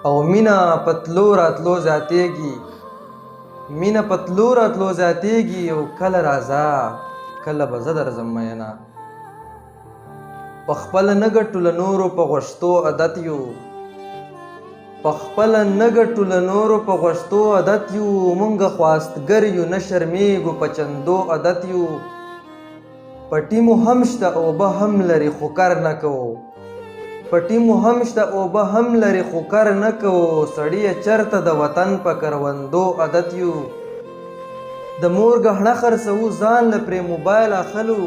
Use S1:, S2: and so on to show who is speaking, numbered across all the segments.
S1: او مینا پتلو راتلو زیاتیږي، مینا پتلو راتلو زیاتیږي. او کله راځه کله به زه درځم میینه، پخپله نه ګټو له نورو په غوښتو عادت یو، پخپله نه ګټو له نورو په غوښتو عادت یو. مونږه خواستګر یو نه شرمیږو په چندو عادت یو. پټي مو هم شته اوبه هم لري خو کر نه کوو، پټي مو هم شته اوبه هم لري خو کر نه کوو. سړیه چرته د وطن په کروندو عادت یو. د مور ګهڼه خرڅوو ځان له پرې موبایل اخلو،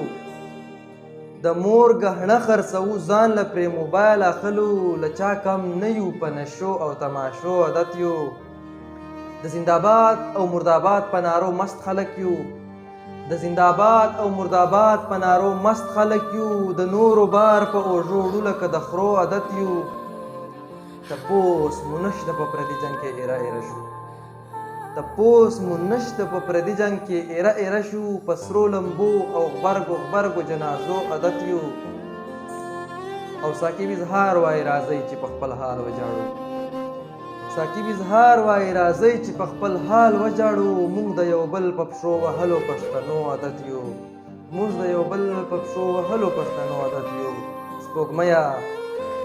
S1: د مور ګهڼه خرڅوو ځان له پرې موبایل اخلو. له چا کم نه یو په نشو او تماشو عادت یو. د زنده‌باد او مرداباد په نارو مست خلک یو، د زنده‌باد او مرداباد په نارو مست خلک یو. د نورو بار په اوږو وړو لکه د خرو عادت یو. تپوس مو نشته په پردي جنګ کې ایره ایره شو، تپوس مو نشته په پردي جنګ کې ایره ایره شو. په سرو لمبو او غبرګو جنازو عادت یو. او ساقب اظهار وایي راځئ چې په خپل حال وجاړو، ساقب اظهار وایي راځئ چې په خپل حال وجاړو. موږ د یو بل په پښو وهلو پښتنو عادت یو، موږ د یو بل په پښو وهلو پښتنو عادت یو. سپوږميه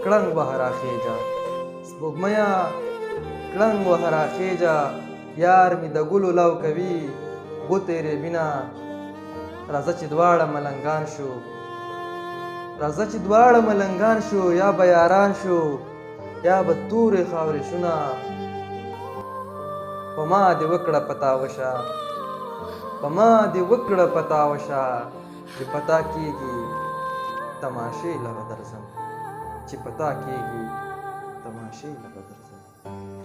S1: کړنګ وهه راخېږه، سپوږميه کړنګ وهه راخېږه. یار مې د ګلو لو کوي ګوتې ریبینه، راځه چې دواړه ملنګان شو، راځه چې دواړه ملنګان شو. یا به یاران شو یا به تورې خاورې شونه، په ما دې وکړه پتا وشه، په ما دې وکړه پتا وشه. چې پتا کېږي تماشې له به درځم، چې پتا کېږي تماشې له به درځم.